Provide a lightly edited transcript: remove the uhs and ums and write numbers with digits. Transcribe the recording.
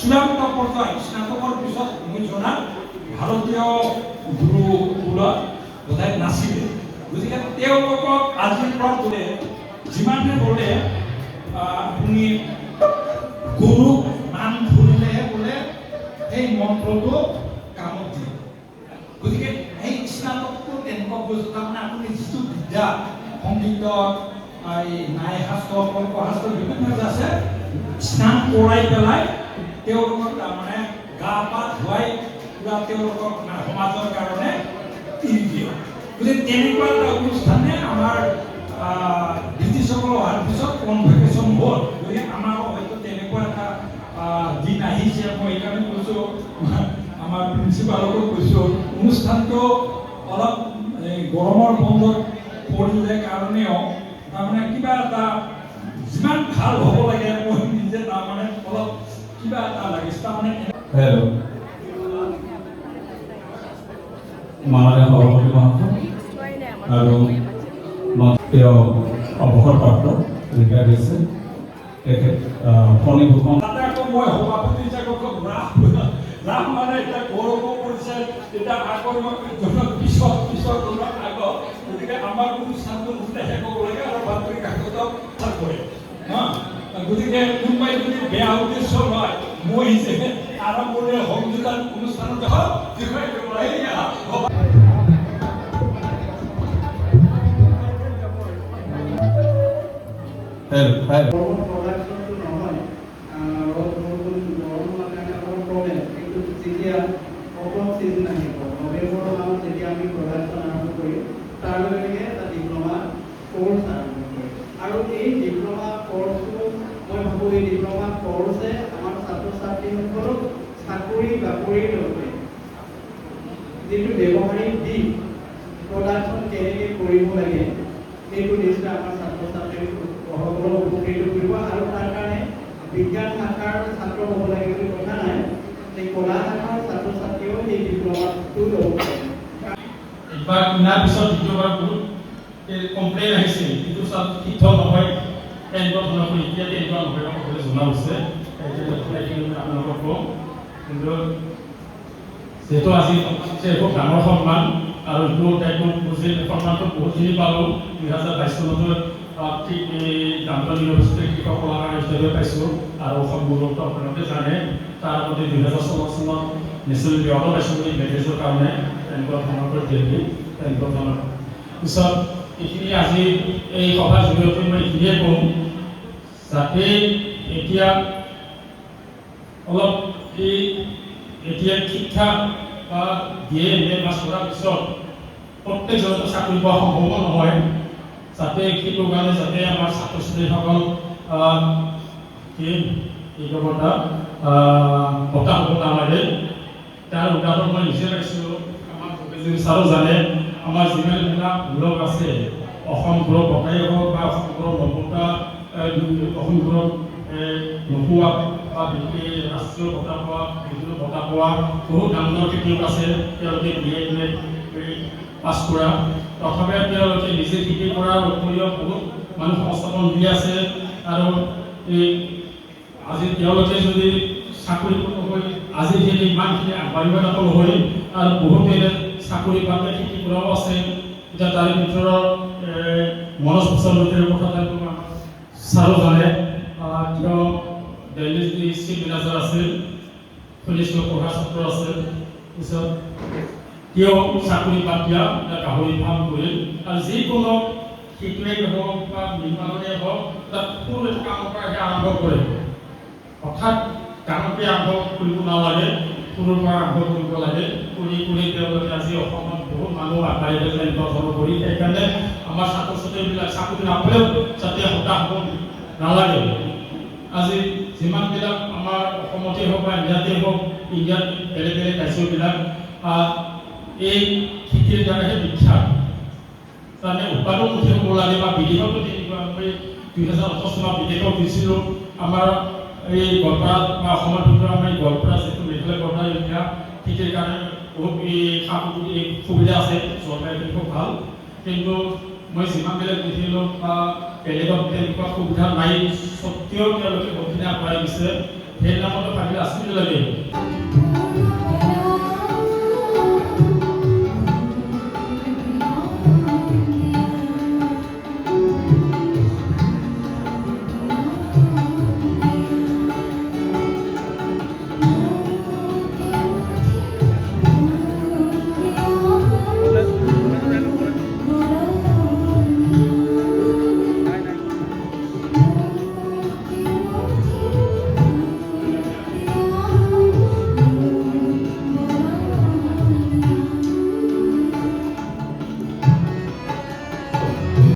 চূড়ান্ত পৰ্যায় স্নাতকৰ পিছত মই জনা ভাৰতীয় গুৰুকুলত বোধহয় নাছিলে। গতিকে তেওঁলোকক আজিৰ পৰা বোলে যিমানে বোলে আপুনি গুৰুক নাম ধৰিলেহে বোলে সেই মন্ত্ৰটো কামত দিয়ে। গতিকে সেই স্নাতকটো তেনেকুৱা বস্তু তাৰমানে আপুনি যিটো বিদ্যা সংগীতত এই নাই শাস্ত্ৰ কল্পশাস্ত্ৰ বিভিন্ন যে আছে স্নান কৰাই পেলাই তেওঁলোকক তাৰমানে গা পা ধুৱাই পুৰা তেওঁলোকক সমাজৰ কাৰণে এৰি দিয়ে। গতিকে তেনেকুৱা এটা অনুষ্ঠানে আমাৰ ব্ৰিটিছসকল অহাৰ পিছত কনভেকেশ্যন হ'ল। গতিকে আমাৰো হয়তো তেনেকুৱা এটা দিন আহিছে। মই সেইকাৰণে কৈছোঁ আমাৰ প্ৰিন্সিপালকো কৈছোঁ অনুষ্ঠানটো অলপ গৰমৰ বন্ধত পৰিলে কাৰণেও তাৰমানে কিবা এটা যিমান ভাল হ'ব লাগে মই নিজে তাৰমানে অলপ কিবা এটা লাগিছে তাৰমানে। হেল্ল' মাননীয় সভাপতি মহোদয় আৰু তেওঁ অৱসৰপ্ৰাপ্ত ৰিটায়াৰ হৈছে তেখেত ফণীভূষণ। তাতে আকৌ মই সভাপতি হিচাপে ৰাস মানে এতিয়া গৌৰৱো কৰিছে এতিয়া আগৰ পিছৰ আগত। গতিকে আমাৰ অনুষ্ঠানটো শেষ হ'ব লাগে আৰু বাতৰি কাকতক কৰে। গতিকে কোনোবাই যদি বেয়া উদ্দেশ্য হয় মই যে আৰম্ভণিৰ সংযোজন অনুষ্ঠানত দেখুৱাই দিব লাগে। আৰু এই ডিপ্ল'মা কোৰ্ছটো মই ভাবোঁ এই ডিপ্ল'মা কোৰ্ছে আমাৰ ছাত্ৰ ছাত্ৰীসকলক চাকৰি বাকৰিৰ লগতে যিটো ব্যৱহাৰিক দিশ প্ৰডাকশ্যন কেনেকৈ কৰিব লাগে সেইটো নিশ্চয় আমাৰ ছাত্ৰ ছাত্ৰীসকলক উপকৃত কৰিব। আৰু তাৰ কাৰণে বিজ্ঞান শাখাৰ ছাত্ৰ হ'ব লাগে বুলি কথা নাই, এই কলা শাখাৰ ছাত্ৰ ছাত্ৰীয়েও এই ডিপ্ল'মাটো ল'ব পাৰে। এবাৰ কিনাৰ পিছত দ্বিতীয়বাৰ বহুত কমপ্লেইন আহিছে কিন্তু চব শুদ্ধ নহয় এনেকুৱা ধৰণৰ এতিয়া তেনেকুৱা নহয় সকলোৱে জনা হৈছে। আপোনালোকক কওঁ কিন্তু যিহেতু আজি খুব ডাঙৰ সন্মান আৰু সন্মানটো বহুতখিনি পালোঁ। 2022 চনতো ঠিক এই ডাউনটাউন ইউনিভাৰ্চিটিৰ কৃষক কলাকাৰ হিচাপে পাইছোঁ আৰু অসম গৌৰৱটো আপোনালোকে জানে। তাৰ আগতে 2016 চনত নেশ্যনেল এৱাৰ্ডো পাইছোঁ বুলি মেডেজৰ কাৰণে তেনেকুৱা ধৰণৰ দিল্লী তেনেকুৱা ধৰণৰ। পিছত এইখিনি আজি এই সভাৰ জৰিয়তে মই এইখিনিয়ে কওঁ যাতে এতিয়া অলপ এই এতিয়া শিক্ষা বা DA পাছ কৰাৰ পিছত প্ৰত্যেকজনকে চাকৰি পোৱা সম্ভৱ নহয়। যাতে সেইটো কাৰণে যাতে আমাৰ ছাত্ৰ ছাত্ৰীসকল বঁটা হ'ব নালাগে তাৰ উদাহৰণ মই নিজে পাইছোঁ। আমাৰ ভোগেশ্বৰী ছাৰো জানে আমাৰ যিমানবিলাক ব্লক আছে অসম ব্লক বঁটাই হওক বা অসম ব্লক নবতা অসম ব্লক নোপোৱা বা ৰাষ্ট্ৰীয় বঁটা পোৱা বিভিন্ন বঁটা পোৱা বহুত ডাঙৰ খেতিয়ক আছে। তেওঁলোকে DA পাছ কৰা তথাপি তেওঁলোকে নিজে খেতি কৰাৰ উপৰিও বহুত মানুহ সংস্থাপন দি আছে। আৰু আজি তেওঁলোকে যদি চাকৰি হৈ আজি সেই ইমানখিনি আগবাঢ়িব নাপালোঁ হৈ আৰু বহুতে চাকৰি পালে খেতি কৰাও আছে। এতিয়া তাৰে ভিতৰত মনোজ বসুমতাৰীৰ কথা ছাৰো জানে। তেওঁ দিল্লী চিফ মিনিষ্টাৰ আছিল, পুলিচ পঢ়া ছাত্ৰ আছিল। পিছত তেওঁ চাকৰি বাদ দিয়া গাহৰি ফাৰ্ম কৰিল আৰু যিকোনো শিক্ষাই হওক বা নিৰ্মাণেই হওক তাত কোনো এটা কামৰ পৰাহে আৰম্ভ কৰে। অৰ্থাৎ ডাঙৰকৈ আৰম্ভ কৰিব নালাগে, সৰুৰ পৰা আৰম্ভ কৰিব লাগে। কৰি তেওঁলোকে আজি অসমত বহুত মানুহ আগবাঢ়ি গৈছে এনেকুৱা ধৰণৰ কৰি। সেইকাৰণে আমাৰ ছাত্ৰ ছাত্ৰীবিলাক চাকৰি নাপালেও যাতে হতাশ হ'ব নালাগে। আজি যিমানবিলাক আমাৰ অসমতেই হওক বা ইণ্ডিয়াতেই হওক ইণ্ডিয়াত বেলেগ বেলেগ ৰাজ্যবিলাক এই খেতিৰ দ্বাৰাহে বিখ্যাত। তাৰমানে উৎপাদন উঠি হ'ব লাগে বা বিদেশতো তেনেকুৱা। আমি 2018 চনত বিদেশত দিছিলোঁ। আমাৰ এই গোৱালপাৰাত বা অসমৰ ভিতৰত আমাৰ গোৱালপাৰা যিটো মেঘালয় গোৱালপাৰা এৰিয়া খেতিৰ কাৰণে বহুত সা সুবিধা আছে, চৰকাৰে খুব ভাল। কিন্তু মই যিমানবিলাক দেখিলোঁ বা বেলেগত তেনেকুৱা সুবিধা নাই স্বত্তেও তেওঁলোকে বহুতখিনি আগবাঢ়ি দিছে। সেই নামতো পাৰিলে আঁচনি লাগে